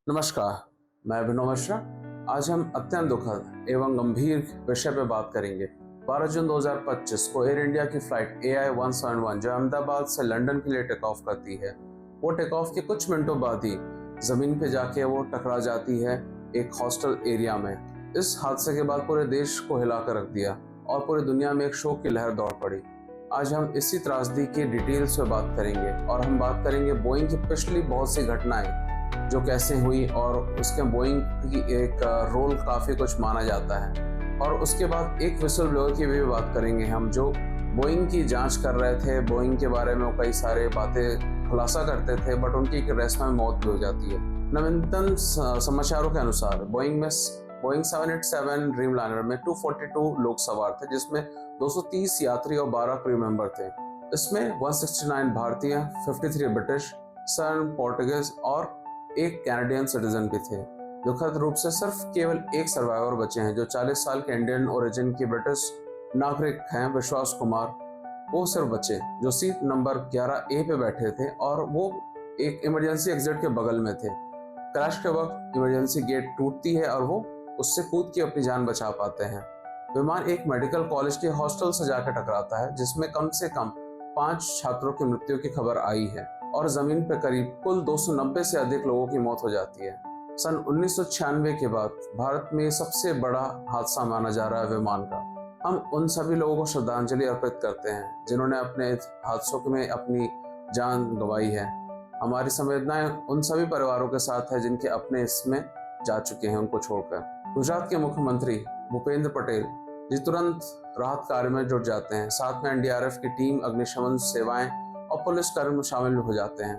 नमस्कार, मैं अभिनव मिश्रा। आज हम अत्यंत दुखद एवं गंभीर विषय पर बात करेंगे। 12 जून 2025 को एयर इंडिया की फ्लाइट AI-171 जो अहमदाबाद से लंदन के लिए टेक ऑफ करती है, वो टेक ऑफ के कुछ मिनटों बाद ही जमीन पे जाके वो टकरा जाती है एक हॉस्टल एरिया में। इस हादसे के बाद पूरे देश को हिला कर रख दिया और पूरी दुनिया में एक शोक की लहर दौड़ पड़ी। आज हम इसी त्रासदी की डिटेल्स पे बात करेंगे और हम बात करेंगे बोइंग की पिछली बहुत सी घटनाएं जो कैसे हुई और उसके बोइंग की एक रोल काफ़ी कुछ माना जाता है। और उसके बाद एक विसल ब्लोअर की भी बात करेंगे हम, जो बोइंग की जांच कर रहे थे। बोइंग के बारे में वो कई सारे बातें खुलासा करते थे, बट उनकी एक रेस में मौत भी हो जाती है। नवीनतम समाचारों के अनुसार बोइंग 787 ड्रीम लाइनर में 242 लोग सवार थे, जिसमें 230 यात्री और 12 क्रू मेंबर थे। इसमें 169 भारतीय, 53 ब्रिटिश, 7 पोर्टुगीज और एक कैनेडियन सिटीजन भी थे। दुखद रूप से सिर्फ केवल एक सर्वाइवर बचे हैं, जो 40 साल के इंडियन ओरिजिन की ब्रिटिश नागरिक हैं, विश्वास कुमार। वो सिर्फ बचे जो सीट नंबर 11A पे बैठे थे और वो एक इमरजेंसी एग्जिट के बगल में थे। क्रैश के वक्त इमरजेंसी गेट टूटती है और वो उससे कूद के अपनी जान बचा पाते हैं। विमान एक मेडिकल कॉलेज के हॉस्टल से जाकर टकराता है, जिसमें कम से कम 5 छात्रों की मृत्यु की खबर आई है और जमीन पर करीब कुल 290 से अधिक लोगों की मौत हो जाती है। सन 1996 के बाद भारत में सबसे बड़ा हादसा माना जा रहा है विमान का। हम उन सभी लोगों को श्रद्धांजलि अर्पित करते हैं जिन्होंने अपने हादसों में अपनी जान गंवाई है। हमारी संवेदनाएं उन सभी परिवारों के साथ है जिनके अपने इसमें जा चुके हैं, उनको छोड़कर। गुजरात के मुख्यमंत्री भूपेंद्र पटेल जी तुरंत राहत कार्य में जुट जाते हैं। साथ में NDRF की टीम, अग्निशमन सेवाएं और पुलिस कर्मी शामिल हो जाते हैं।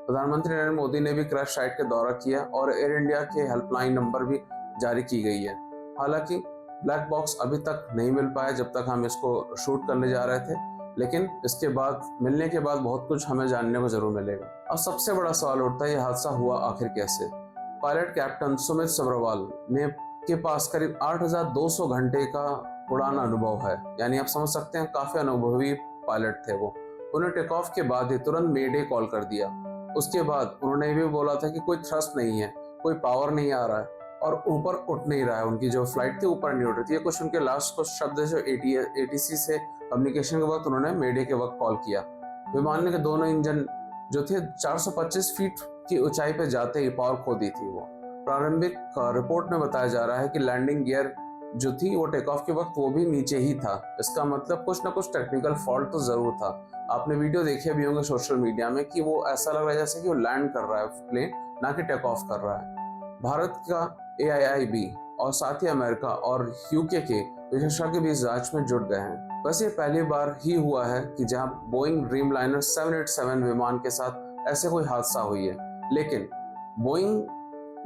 प्रधानमंत्री नरेंद्र मोदी ने भी क्रैश साइट का दौरा किया और एयर इंडिया के हेल्पलाइन नंबर भी जारी की गई है। हालांकि ब्लैक बॉक्स अभी तक नहीं मिल पाया जब तक हम इसको शूट करने जा रहे थे, लेकिन इसके बाद मिलने के बाद बहुत कुछ हमें जानने को जरूर मिलेगा। अब सबसे बड़ा सवाल उठता है, यह हादसा हुआ आखिर कैसे? पायलट कैप्टन सुमित सब्रवाल ने के पास करीब 8,200 घंटे का उड़ान अनुभव है, यानी आप समझ सकते हैं काफी अनुभवी पायलट थे वो। उन्हें टेक ऑफ के बाद ही तुरंत मेडे कॉल कर दिया। उसके बाद उन्होंने ये भी बोला था कि कोई थ्रस्ट नहीं है, कोई पावर नहीं आ रहा है और ऊपर उठ नहीं रहा है। उनकी जो फ्लाइट थी ऊपर नहीं उठ रही थी। ये कुछ उनके लास्ट कुछ शब्द है जो ATC से कम्युनिकेशन के वक्त उन्होंने मेडे के वक्त कॉल किया। विमान के दोनों इंजन जो थे 425 फीट की ऊंचाई पर जाते ही पावर खो दी थी वो। प्रारंभिक रिपोर्ट में बताया जा रहा है कि लैंडिंग गियर जो थी वो टेक ऑफ के वक्त वो भी नीचे ही था। इसका मतलब कुछ ना कुछ टेक्निकल फॉल्ट तो जरूर था। आपने वीडियो देखे भी होंगे सोशल मीडिया में कि वो ऐसा लग रहा है जैसे कि वो लैंड कर रहा है प्लेन, ना कि टेक ऑफ कर रहा है। भारत का AIIB और साथ ही अमेरिका और UK के विशेषज्ञ भी इस जांच में जुट गए हैं। वैसे पहली बार ही हुआ है कि जहां बोइंग ड्रीम लाइनर 787 विमान के साथ ऐसे कोई हादसा हुई है, लेकिन बोइंग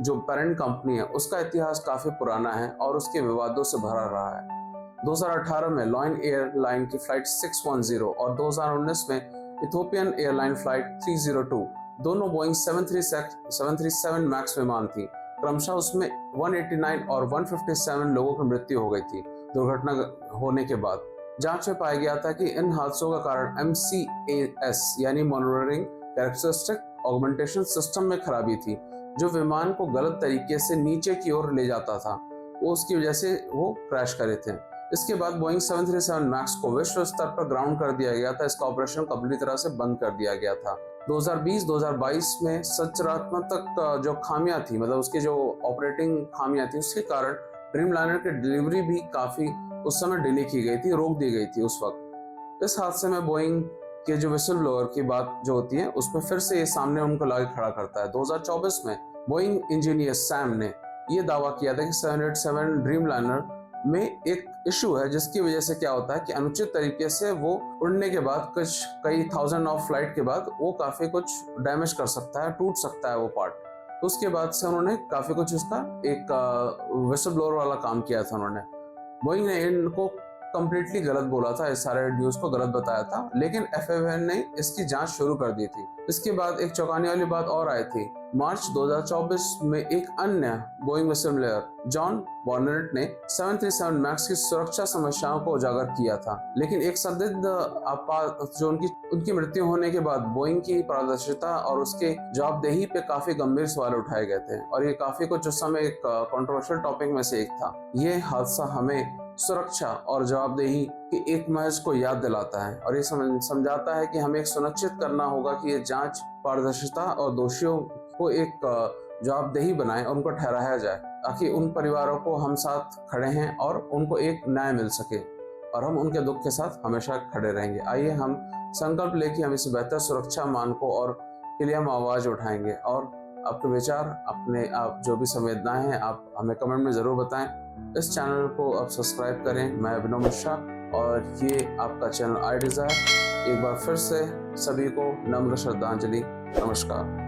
जो पेरेंट कंपनी है उसका इतिहास काफी पुराना है और उसके विवादों से भरा रहा है। 2018 में लॉयन एयरलाइन की फ्लाइट 610 और 2019 में इथोपियन एयरलाइन फ्लाइट 302 दोनों बोइंग 737 मैक्स विमान थी। क्रमशः उसमें 189 और 157 लोगों की मृत्यु हो गई थी दुर्घटना होने के बाद। जांच में पाया गया था कि इन हादसों का कारण MCAS यानी मॉनिटरिंग कैरेक्टरिस्टिक ऑगमेंटेशन सिस्टम में खराबी थी, जो विमान को गलत तरीके से नीचे की ओर ले जाता था। वो उसकी वजह से वो क्रैश करे थे। इसके बाद बोइंग 737 मैक्स को विश्व स्तर पर ग्राउंड कर दिया गया था। इसका ऑपरेशन पूरी तरह से बंद कर दिया गया था। 2020-2022 में संरचनात्मक जो खामियां थी, मतलब उसकी जो ऑपरेटिंग खामियां थी, उसके कारण ड्रीम लाइनर की डिलीवरी भी काफी उस समय डिले की गई थी, रोक दी गई थी उस वक्त। इस हादसे में बोइंग के जो विसल ब्लोअर की बात जो होती है उसमें फिर से ये सामने उनको लाके खड़ा करता है। 2024 में बोइंग इंजीनियर सैम ने ये दावा किया था कि 787 ड्रीम लाइनर में एक इशू है, जिसकी वजह से क्या होता है कि अनुचित तरीके से वो उड़ने के बाद कुछ कई थाउजेंड ऑफ फ्लाइट के बाद वो काफी कुछ डैमेज कर सकता है, टूट सकता है वो पार्ट। तो उसके बाद से उन्होंने काफी कुछ उसका एक विसल ब्लोअर वाला काम किया था उन्होंने। बोइंग ने इनको कंप्लीटली गलत बोला था, इस सारे न्यूज को गलत बताया था, लेकिन FAA ने इसकी जांच शुरू कर दी थी। इसके बाद एक चौंकाने वाली बात और आई थी। मार्च 2024 में एक अन्य बोइंग विस्लब्लोअर जॉन बॉर्नेट ने 737 मैक्स की सुरक्षा समस्याओं को उजागर किया था, लेकिन एक संदिग्ध जो उनकी मृत्यु होने के बाद बोइंग की पारदर्शिता और उसके जवाबदेही पे काफी गंभीर सवाल उठाए गए थे, और ये काफी कुछ उस समय एक कंट्रोवर्शियल टॉपिक में से एक था। ये हादसा हमें सुरक्षा और जवाबदेही की एक महज को याद दिलाता है, और ये समझाता है कि हमें एक सुनिश्चित करना होगा कि ये जांच पारदर्शिता और दोषियों को एक जवाबदेही बनाए और उनको ठहराया जाए, ताकि उन परिवारों को हम साथ खड़े हैं और उनको एक न्याय मिल सके, और हम उनके दुख के साथ हमेशा खड़े रहेंगे। आइए हम संकल्प लेके हम इस बेहतर सुरक्षा मानकों और के लिए हम आवाज उठाएंगे, और आपके विचार, आप जो भी संवेदनाएं हैं, आप हमें कमेंट में जरूर बताएं। इस चैनल को आप सब्सक्राइब करें। मैं अभिनव मिश्रा और ये आपका चैनल आई डिजायर। एक बार फिर से सभी को नम्र श्रद्धांजलि। नमस्कार।